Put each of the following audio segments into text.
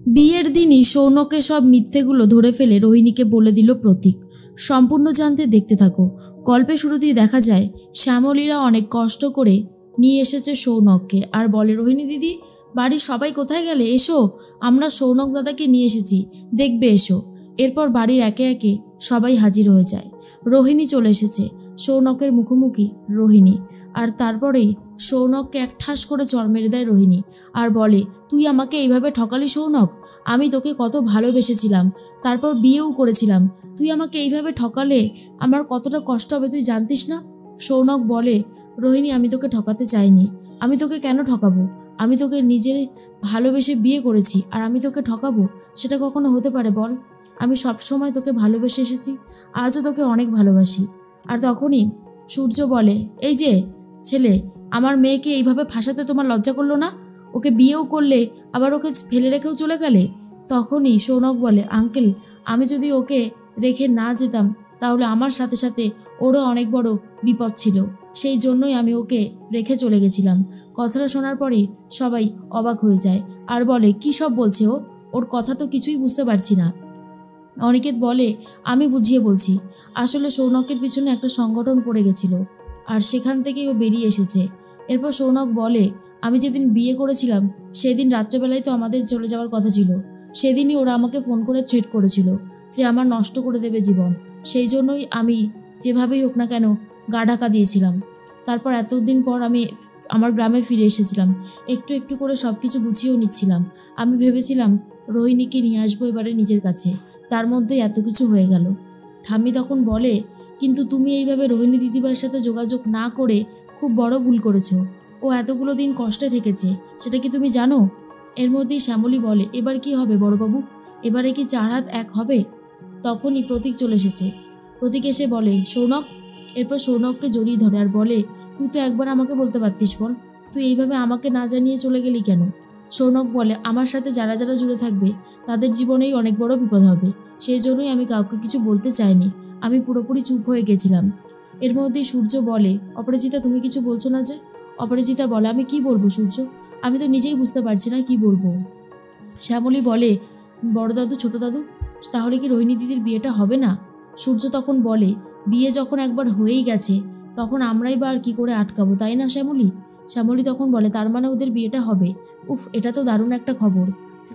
বিয়ের দিনই সৌনকের সব মিথ্যেগুলো ধরে ফেলে রোহিণীকে বলে দিল প্রতীক। সম্পূর্ণ জানতে দেখতে থাকো। গল্পের শুরুতেই দেখা যায় শ্যামলীরা অনেক কষ্ট করে নিয়ে এসেছে সৌনককে আর বলে, রোহিণী দিদি, বাড়ির সবাই কোথায় গেলে, এসো, আমরা সৌনক দাদাকে নিয়ে এসেছি, দেখবে, এসো। এরপর বাড়ির একে একে সবাই হাজির হয়ে যায়। রোহিণী চলে এসেছে। সৌনকের মুখোমুখি রোহিণী, আর তারপরেই সৌনককে এক ঠাস করে চড় মেরে দেয় রোহিণী আর বলে, তুই আমাকে এইভাবে ঠকালি সৌনক, আমি তোকে কত ভালোবেসেছিলাম, তারপর বিয়েও করেছিলাম, তুই আমাকে এইভাবে ঠকালে আমার কতটা কষ্ট হবে তুই জানতিস না। সৌনক বলে, রোহিণী, আমি তোকে ঠকাতে চাইনি, আমি তোকে কেন ঠকাবো, আমি তোকে নিজের ভালোবেসে বিয়ে করেছি আর আমি তোকে ঠকাবো, সেটা কখনো হতে পারে বল? আমি সবসময় তোকে ভালোবেসে এসেছি, আজও তোকে অনেক ভালোবাসি। আর তখনই সূর্য বলে, এই যে ছেলে, আমার মেয়েকে এইভাবে ফাঁসাতে তোমার লজ্জা করলো না? ওকে বিয়েও করলে, আবার ওকে ফেলে রেখেও চলে গেলে। তখনই সৌনক বলে, আঙ্কেল, আমি যদি ওকে রেখে না যেতাম তাহলে আমার সাথে সাথে ওরও অনেক বড় বিপদ ছিল, সেই জন্যই আমি ওকে রেখে চলে গেছিলাম। কথাটা শোনার পরেই সবাই অবাক হয়ে যায় আর বলে, কি সব বলছে ও, ওর কথা তো কিছুই বুঝতে পারছি না। অনিকেত বলে, আমি বুঝিয়ে বলছি, আসলে সৌনকের পিছনে একটা সংগঠন পড়ে গেছিল আর সেখান থেকেই ও বেরিয়ে এসেছে। এরপর সৌনক বলে, আমি যেদিন বিয়ে করেছিলাম সেদিন রাত্রেবেলায় তো আমাদের চলে যাওয়ার কথা ছিল, সেদিনই ওরা আমাকে ফোন করে থ্রেট করেছিল যে আমার নষ্ট করে দেবে জীবন, সেই জন্যই আমি যেভাবেই হোক না কেন গা ঢাকা দিয়েছিলাম। তারপর এতদিন পর আমি আমার গ্রামে ফিরে এসেছিলাম, একটু একটু করে সব কিছু গুছিয়েও নিচ্ছিলাম। আমি ভেবেছিলাম রোহিণীকে নিয়ে আসবো এবারে নিজের কাছে, তার মধ্যে এত কিছু হয়ে গেল। ঠাম্মি তখন বলে, কিন্তু তুমি এইভাবে রোহিণী দিদিভাইয়ের সাথে যোগাযোগ না করে খুব বড় ভুল করেছো, ও এতগুলো দিন কষ্টে থেকেছে, সেটা কি তুমি জানো? এর মধ্যেই শ্যামলী বলে, এবার কি হবে বড়বাবু, এবারে কি 4 হাত 1 হবে? তখনই প্রতীক চলে এসেছে। প্রতীক এসে বলে, সৌনক। এরপর সৌনককে জড়িয়ে ধরে আর বলে, তুই তো একবার আমাকে বলতে পারতিস বল, তুই এইভাবে আমাকে না জানিয়ে চলে গেলি কেন? সৌনক বলে, আমার সাথে যারা যারা জুড়ে থাকবে তাদের জীবনেই অনেক বড় বিপদ হবে, সেই জন্যই আমি কাউকে কিছু বলতে চাইনি, আমি পুরোপুরি চুপ হয়ে গেছিলাম। এর মধ্যেই সূর্য বলে, অপরাজিতা, তুমি কিছু বলছো না যে? অপরাজিতা বলে, আমি কি বলবো সূর্য, আমি তো নিজেই বুঝতে পারছি না কি বলবো। শ্যামলী বলে, বড় দাদু, ছোট দাদু, তাহলে কি রোহিণী দিদির বিয়েটা হবে না? সূর্য তখন বলে, বিয়ে যখন একবার হয়েই গেছে তখন আমরাই বা আর কি করে আটকাবো, তাই না শ্যামলী? শ্যামলী তখন বলে, তার মানে ওদের বিয়েটা হবে? উফ, এটা তো দারুণ একটা খবর।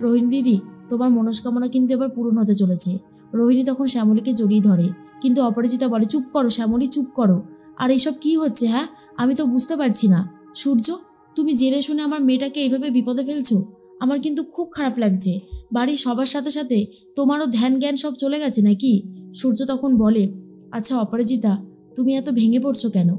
রোহিণী দিদি, তোমার মনস্কামনা কিন্তু এবার পূরণ হতে চলেছে। রোহিণী তখন শ্যামলীকে জড়িয়ে ধরে, কিন্তু অপরাজিতা বলে, চুপ করো শ্যামলী, চুপ করো। আর এইসব কি হচ্ছে, হ্যাঁ, আমি তো বুঝতে পারছি না। সূর্য, তুমি জেনে শুনে আমার মেয়েটাকে এইভাবে বিপদে ফেলছো, আমার কিন্তু খুব খারাপ লাগছে। বাড়ির সবার সাথে সাথে তোমারও ধ্যান জ্ঞান সব চলে গেছে নাকি? সূর্য তখন বলে, আচ্ছা অপরাজিতা, তুমি এত ভেঙে পড়ছো কেন?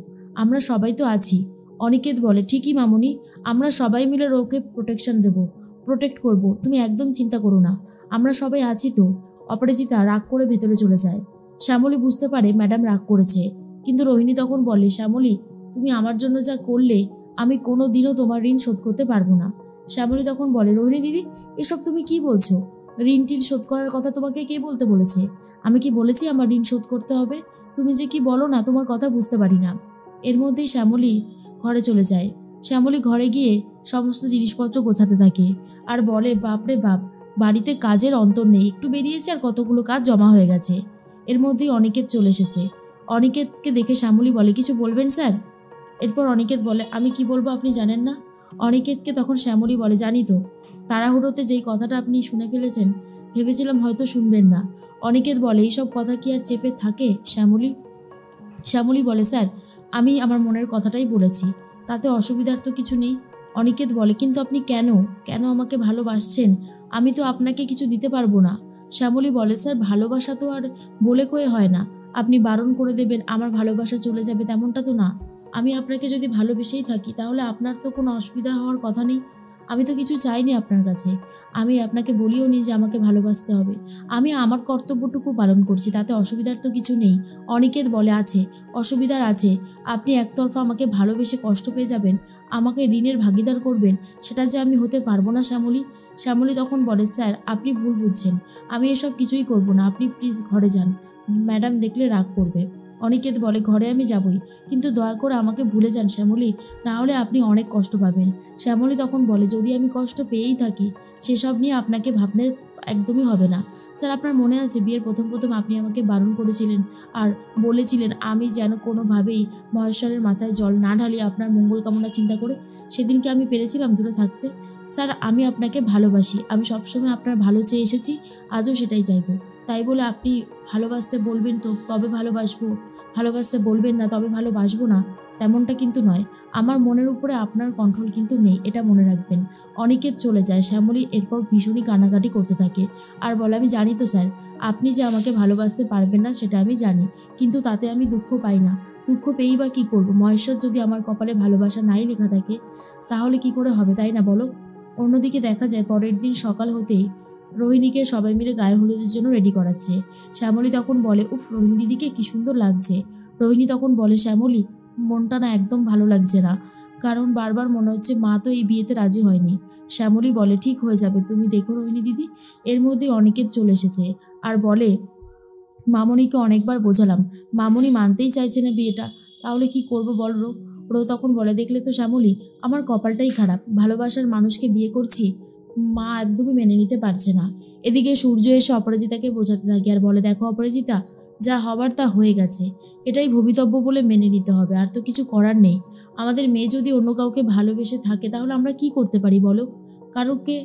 আমরা সবাই তো আছি। অনিকেত বলে, ঠিকই মামুনি, আমরা সবাই মিলে ওকে প্রোটেকশন দেব, প্রোটেক্ট করব, তুমি একদম চিন্তা করো না, আমরা সবাই আছি তো। অপরাজিতা রাগ করে ভেতরে চলে যায়। শ্যামলী বুঝতে পারে ম্যাডাম রাগ করেছে, কিন্তু রোহিণী তখন বলে, শ্যামলী, তুমি আমার জন্য যা করলে আমি কোনো দিনও তোমার ঋণ শোধ করতে পারবো না। শ্যামলী তখন বলে, রোহিণী দিদি, এসব তুমি কি বলছো? ঋণ টিন শোধ করার কথা তোমাকে কে বলতে বলেছে? আমি কি বলেছি আমার ঋণ শোধ করতে হবে? তুমি যে কি বলো না, তোমার কথা বুঝতে পারি না। এর মধ্যেই শ্যামলী ঘরে চলে যায়। শ্যামলী ঘরে গিয়ে সমস্ত জিনিসপত্র গোছাতে থাকে আর বলে, বাপরে বাপ, বাড়িতে কাজের অন্তর নেই, একটু বেরিয়েছে আর কতগুলো কাজ জমা হয়ে গেছে। এর মধ্যেই অনিকেত চলে এসেছে। অনিকেতকে দেখে শ্যামলী বলে, কিছু বলবেন স্যার? এরপর অনিকেত বলে, আমি কি বলবো আপনি জানেন না? অনিকেতকে তখন শ্যামলী বলে, জানি তো, তাড়াহুড়োতে যেই কথাটা আপনি শুনে ফেলেছেন, ভেবেছিলাম হয়তো শুনবেন না। অনিকেত বলে, এইসব কথা কি আর চেপে থাকে শ্যামলী? শ্যামলী বলে, স্যার, আমি আমার মনের কথাটাই বলেছি, তাতে অসুবিধার তো কিছু নেই। অনিকেত বলে, কিন্তু আপনি কেন কেন আমাকে ভালোবাসছেন? আমি তো আপনাকে কিছু দিতে পারবো না। শ্যামলী বলে, স্যার, ভালোবাসা তো আর বলে কয়ে হয় না, আপনি বারণ করে দেবেন আমার ভালোবাসা চলে যাবে তেমনটা তো না। আমি আপনাকে যদি ভালোবেসেই থাকি তাহলে আপনার তো কোনো অসুবিধা হওয়ার কথা নেই। আমি তো কিছু চাইনি আপনার কাছে, আমি আপনাকে বলিও নি যে আমাকে ভালোবাসতে হবে। আমি আমার কর্তব্যটুকু পালন করছি, তাতে অসুবিধার তো কিছু নেই। অনিকেত বলে, আছে, অসুবিধার আছে। আপনি একতরফা আমাকে ভালোবেসে কষ্ট পেয়ে যাবেন, আমাকে ঋণের ভাগিদার করবেন, সেটা যে আমি হতে পারবো না শ্যামলী। শ্যামলী তখন বলে, স্যার, আপনি ভুল বুঝছেন, আমি এসব কিছুই করব না, আপনি প্লিজ ঘরে যান, ম্যাডাম দেখলে রাগ করবে। অনিকেত বলে ঘরে আমি যাবই, কিন্তু দয়া করে আমাকে ভুলে যান শ্যামলী, না হলে আপনি অনেক কষ্ট পাবেন। শ্যামলী তখন বলে যদি আমি কষ্ট পেয়েই থাকি সেসব নিয়ে আপনাকে ভাবলে একদমই হবে না। স্যার আপনার মনে আছে বিয়ের প্রথম আপনি আমাকে বারণ করেছিলেন আর বলেছিলেন আমি যেন কোনোভাবেই মহেশ্বরের মাথায় জল না ঢালি আপনার মঙ্গল কামনা চিন্তা করে। সেদিনকে আমি পেরেছিলাম দূরে থাকতে? স্যার আমি আপনাকে ভালোবাসি, আমি সবসময় আপনার ভালো চেয়ে এসেছি, আজও সেটাই চাইবো। তাই বলে আপনি ভালোবাসতে বলবেন তো তবে ভালোবাসবো, ভালোবাসতে বলবেন না তবে ভালোবাসবো না, তেমনটা কিন্তু নয়। আমার মনের উপরে আপনার কন্ট্রোল কিন্তু নেই, এটা মনে রাখবেন। অনিকেত চলে যায়। শ্যামলী এরপর ভীষণই কান্নাকাটি করতে থাকে আর বলে আমি জানি তো স্যার, আপনি যে আমাকে ভালোবাসতে পারবেন না সেটা আমি জানি, কিন্তু তাতে আমি দুঃখ পাই না। দুঃখ পেয়েই বা কী করবো? মহেশ্বর যদি আমার কপালে ভালোবাসা নাই লেখা থাকে তাহলে কি করে হবে, তাই না বলো? অন্যদিকে দেখা যায় পরের দিন সকাল হতেই রোহিণীকে সবাই মিলে গায়ে হলুদের জন্য রেডি করাচ্ছে। শ্যামলী তখন বলে উফ রোহিণী দিদিকে কি সুন্দর লাগছে। রোহিণী তখন বলে শ্যামলী মনটা না একদম ভালো লাগছে না, কারণ বারবার মনে হচ্ছে মা তো এই বিয়েতে রাজি হয়নি। শ্যামলী বলে ঠিক হয়ে যাবে, তুমি দেখো রোহিণী দিদি। এর মধ্যে অনিকেত চলে এসেছে আর বলে মামনিকে অনেকবার বোঝালাম, মামনি মানতেই চাইছে না বিয়েটা, তাহলে কি করব বল রো? রো তখন বলে দেখলে তো শ্যামলী, আমার কপালটাই খারাপ, ভালোবাসার মানুষকে বিয়ে করছি, মা একদমই মেনে নিতে পারছে না। এদিকে সূর্য এসে অপরাজিতাকে বোঝাতে থাকে আর বলে দেখো অপরাজিতা, যা হবার তা হয়ে গেছে, এটাই ভবিতব্য বলে মেনে নিতে হবে, আর তো কিছু করার নেই। আমাদের মেয়ে যদি অন্য কাউকে ভালোবেসে থাকে তাহলে আমরা কি করতে পারি বলো? কারোকে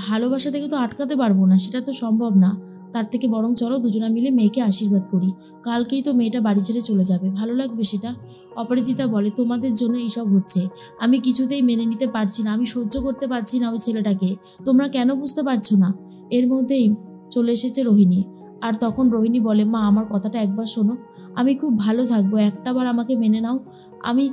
ভালোবাসা থেকে তো আটকাতে পারবো না, সেটা তো সম্ভব না। তার থেকে বরং চলো দুজনা মিলে মেয়েকে আশীর্বাদ করি, কালকেই তো মেয়েটা বাড়ি ছেড়ে চলে যাবে, ভালো লাগবে সেটা। অপরাজিতা বলে তোমাদের জন্য এইসব হচ্ছে, আমি কিছুতেই মেনে নিতে পারছি না, আমি সহ্য করতে পারছি না ওই ছেলেটাকে, তোমরা কেন বুঝতে পারছো না? এর মধ্যেই চলে এসেছে রোহিণী। আর তখন রোহিণী বলে মা আমার কথাটা একবার শোনো, আমি খুব ভালো থাকবো, একটাবার আমাকে মেনে নাও, আমি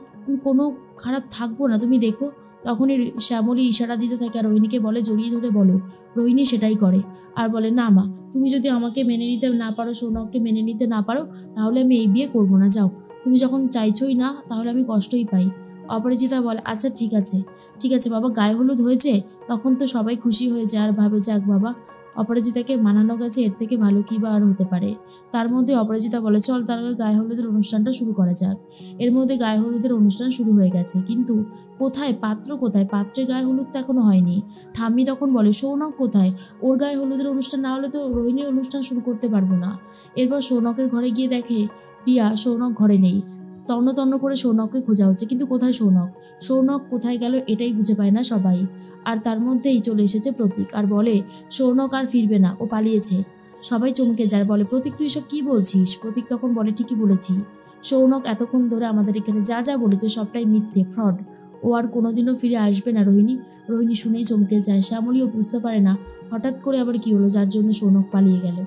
কোনো খারাপ থাকবো না, তুমি দেখো। তখনই শ্যামলী ইশারা দিতে থাকে আর রোহিণীকে বলে জড়িয়ে ধরে বলো। রোহিণী সেটাই করে আর বলে না মা, তুমি যদি আমাকে মেনে নিতে না পারো, সৌনককে মেনে নিতে না পারো, তাহলে আমি এই বিয়ে করবো না, যাও। তুমি যখন চাইছোই না তাহলে আমি কষ্টই পাই। অপরাজিতা বলে আচ্ছা ঠিক আছে, ঠিক আছে বাবা, গায়ে হলুদ হয়েছে, তখন তো সবাই খুশি হয়ে যায় আর ভাবে যাক বাবা, অপরাজিতাকে মানানো গেছে, এর থেকে ভালো কী বা আর হতে পারে। তার মধ্যে অপরাজিতা বলে চল তাহলে গায়ে হলুদের অনুষ্ঠানটা শুরু করা যাক। এর মধ্যে গায়ে হলুদের অনুষ্ঠান শুরু হয়ে গেছে, কিন্তু কোথায় পাত্র, কোথায় পাত্রের গায়ে হলুদ তো এখনো হয়নি। ঠাম্মি তখন বলে সৌনক কোথায়, ওর গায়ে হলুদের অনুষ্ঠান না হলে তো রোহিণীর অনুষ্ঠান শুরু করতে পারবো না। এরপর সৌনকের ঘরে গিয়ে দেখে প্রিয়া, সৌনক ঘরে নেই। তন্ন তন্ন করে সৌনককে খোঁজা হচ্ছে, কিন্তু কোথায় সৌনক, সৌনক কোথায় গেল এটাই বুঝে পায় না সবাই। আর তার মধ্যেই চলে এসেছে প্রতীক আর বলে সৌনক আর ফিরবে না, ও পালিয়েছে। সবাই চমকে যায়, বলে প্রতীক তুই এসব কি বলছিস? প্রতীক তখন বলে ঠিকই বলেছি, সৌনক এতক্ষণ ধরে আমাদের এখানে যা যা বলেছে সবটাই মিথ্যে, ফ্রড, ও আর কোনোদিনও ফিরে আসবে না। রোহিণী রোহিণী শুনেই চমকে যায়, শ্যামলীও বুঝতে পারে না হঠাৎ করে আবার কি হলো যার জন্য সৌনক পালিয়ে গেল।